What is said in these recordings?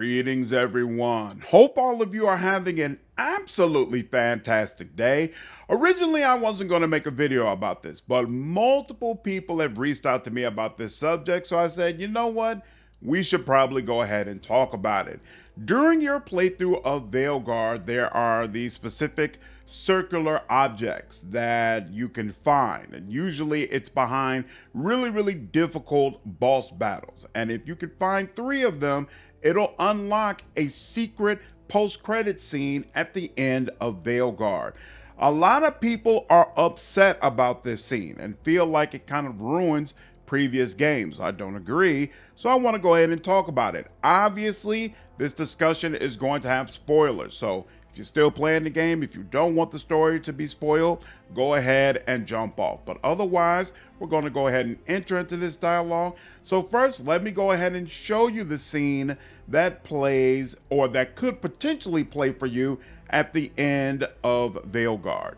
Greetings, everyone. Hope all of you are having an absolutely fantastic day. Originally, I wasn't going to make a video about this, but multiple people have reached out to me about this subject, so I said, you know what? We should probably go ahead and talk about it. During your playthrough of Veilguard, there are these specific circular objects that you can find, and usually it's behind really difficult boss battles. And if you can find 3 of them, it'll unlock a secret post-credit scene at the end of Veilguard. A lot of people are upset about this scene and feel like it kind of ruins previous games. I don't agree, so I want to go ahead and talk about it. Obviously, this discussion is going to have spoilers, so if you're still playing the game, if you don't want the story to be spoiled, go ahead and jump off. But otherwise, we're going to go ahead and enter into this dialogue. So first, let me go ahead and show you the scene that plays, or that could potentially play for you at the end of Veilguard.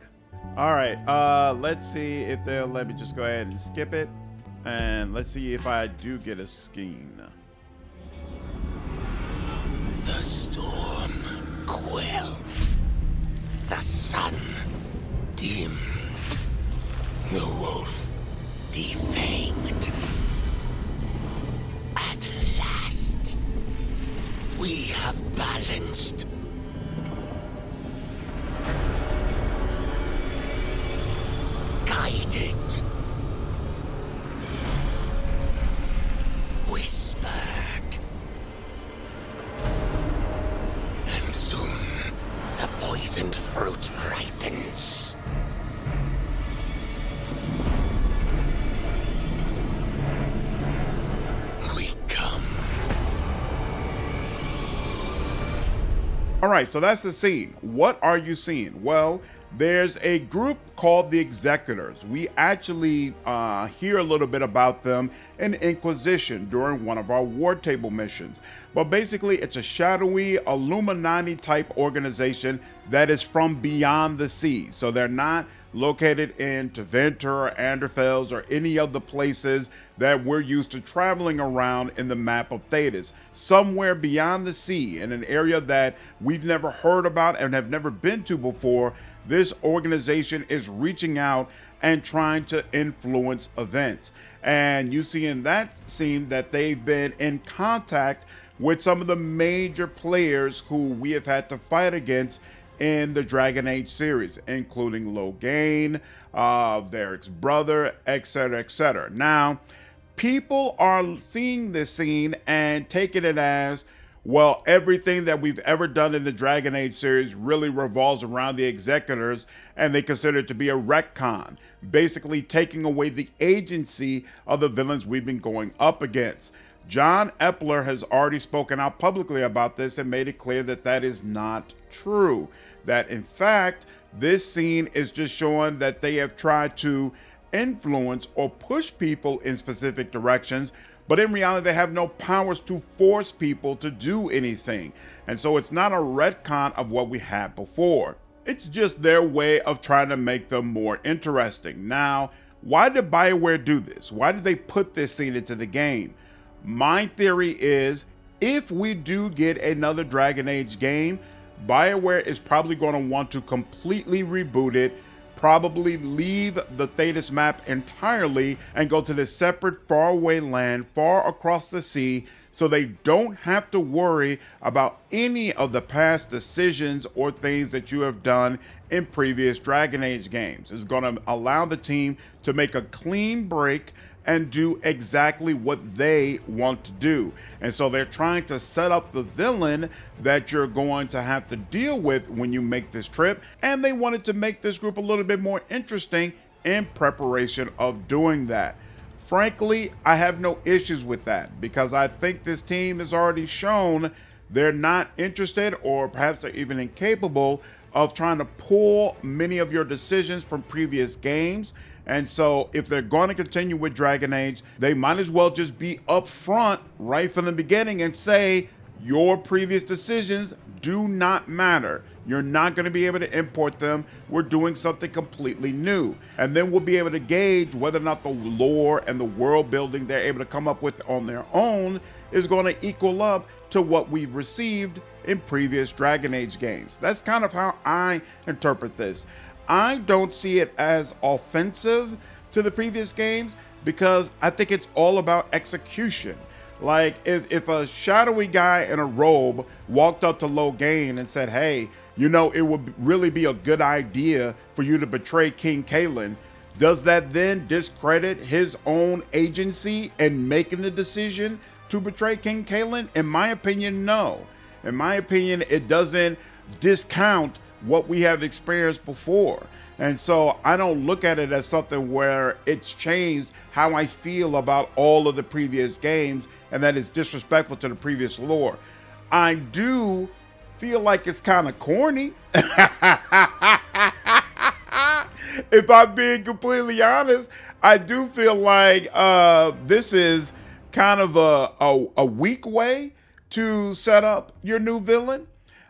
All right, let's see if they'll let me just go ahead and skip it. And let's see if I do get a scene. The storm quelled, the sun dimmed, the wolf defanged. At last, we have balanced. Guided. Whispered. And soon, the poisoned fruit ripens. We come. All right, so that's the scene. What are you seeing? Well, there's a group called the Executors. We actually hear a little bit about them in Inquisition during one of our war table missions. But basically, it's a shadowy Illuminati type organization that is from beyond the sea. So they're not located in Taventa or Anderfels or any of the places that we're used to traveling around in the map of Thetis. Somewhere beyond the sea, in an area that we've never heard about and have never been to before, this organization is reaching out and trying to influence events. And you see in that scene that they've been in contact with some of the major players who we have had to fight against in the Dragon Age series, including Loghain, Varric's brother, etc., etc. Now, people are seeing this scene and taking it as, well, everything that we've ever done in the Dragon Age series really revolves around the Executors, and they consider it to be a retcon, basically taking away the agency of the villains we've been going up against. John Epler has already spoken out publicly about this and made it clear that that is not true. That in fact, this scene is just showing that they have tried to influence or push people in specific directions, but in reality, they have no powers to force people to do anything. And so it's not a retcon of what we had before. It's just their way of trying to make them more interesting. Now, why did BioWare do this? Why did they put this scene into the game? My theory is, if we do get another Dragon Age game, BioWare is probably going to want to completely reboot it, probably leave the Thetis map entirely and go to this separate faraway land far across the sea, so they don't have to worry about any of the past decisions or things that you have done in previous Dragon Age games. It's going to allow the team to make a clean break and do exactly what they want to do. And so they're trying to set up the villain that you're going to have to deal with when you make this trip, and they wanted to make this group a little bit more interesting in preparation of doing that. Frankly, I have no issues with that, because I think this team has already shown they're not interested, or perhaps they're even incapable of trying to pull many of your decisions from previous games. And so if they're going to continue with Dragon Age, they might as well just be upfront right from the beginning and say, your previous decisions do not matter. You're not going to be able to import them. We're doing something completely new. And then we'll be able to gauge whether or not the lore and the world building they're able to come up with on their own is going to equal up to what we've received in previous Dragon Age games. That's kind of how I interpret this. I don't see it as offensive to the previous games because I think it's all about execution. Like if a shadowy guy in a robe walked up to Loghain and said, hey, you know, it would really be a good idea for you to betray King Cailan, does that then discredit his own agency in making the decision to betray King Cailan? In my opinion, no. In my opinion, it doesn't discount what we have experienced before. And so I don't look at it as something where it's changed how I feel about all of the previous games and that it's disrespectful to the previous lore. I do feel like it's kind of corny. If I'm being completely honest, I do feel like this is kind of a weak way to set up your new villain.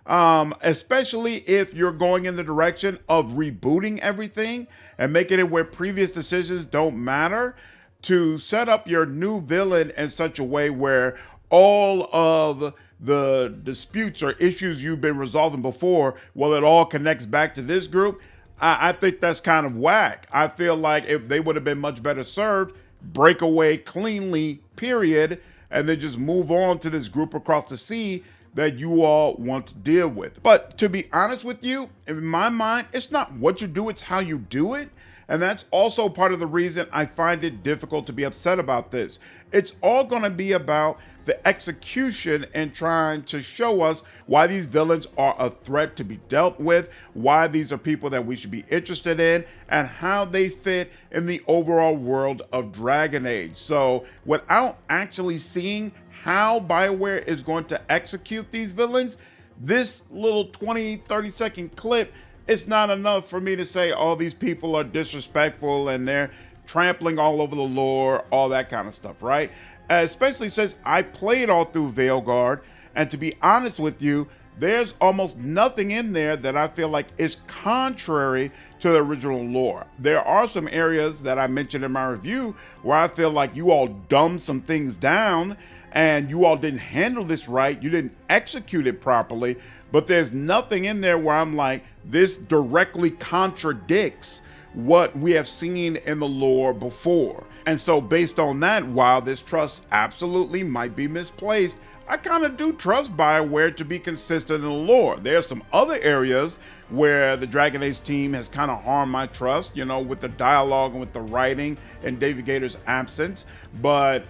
Especially if you're going in the direction of rebooting everything and making it where previous decisions don't matter, to set up your new villain in such a way where all of the disputes or issues you've been resolving before, well, it all connects back to this group. I think that's kind of whack. I feel like if they would have been much better served, break away cleanly, period, and then just move on to this group across the sea that you all want to deal with. But to be honest with you, in my mind, it's not what you do, it's how you do it. And that's also part of the reason I find it difficult to be upset about this. It's all going to be about the execution and trying to show us why these villains are a threat to be dealt with, why these are people that we should be interested in, and how they fit in the overall world of Dragon Age. So without actually seeing how BioWare is going to execute these villains, this little 20-30 second clip, it's not enough for me to say, oh, these people are disrespectful and they're trampling all over the lore, all that kind of stuff, right? Especially since I played all through Veilguard, and to be honest with you, there's almost nothing in there that I feel like is contrary to the original lore. There are some areas that I mentioned in my review where I feel like you all dumbed some things down and you all didn't handle this right, you didn't execute it properly, but there's nothing in there where I'm like, this directly contradicts what we have seen in the lore before. And so based on that, while this trust absolutely might be misplaced, I kind of do trust BioWare to be consistent in the lore. There's some other areas where the Dragon Age team has kind of harmed my trust, you know, with the dialogue and with the writing and David Gaider's absence. But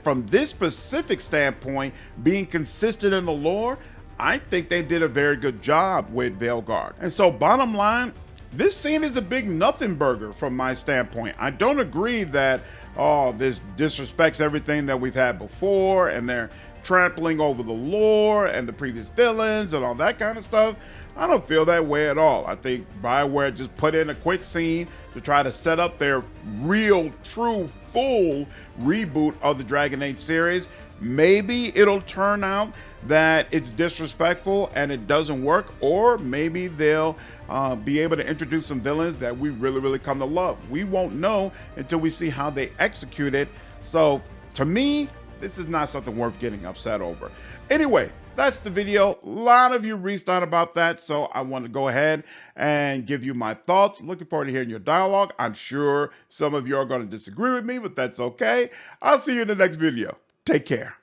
from this specific standpoint, being consistent in the lore, I think they did a very good job with Veilguard. And so bottom line, this scene is a big nothing burger from my standpoint. I don't agree that, oh, this disrespects everything that we've had before and they're trampling over the lore and the previous villains and all that kind of stuff. I don't feel that way at all. I think BioWare just put in a quick scene to try to set up their real, true, full reboot of the Dragon Age series. Maybe it'll turn out that it's disrespectful and it doesn't work, or maybe they'll be able to introduce some villains that we really come to love. We won't know until we see how they execute it. So to me, this is not something worth getting upset over. Anyway, that's the video. A lot of you reached out about that, so I want to go ahead and give you my thoughts. Looking forward to hearing your dialogue. I'm sure some of you are going to disagree with me, but that's okay. I'll see you in the next video. Take care.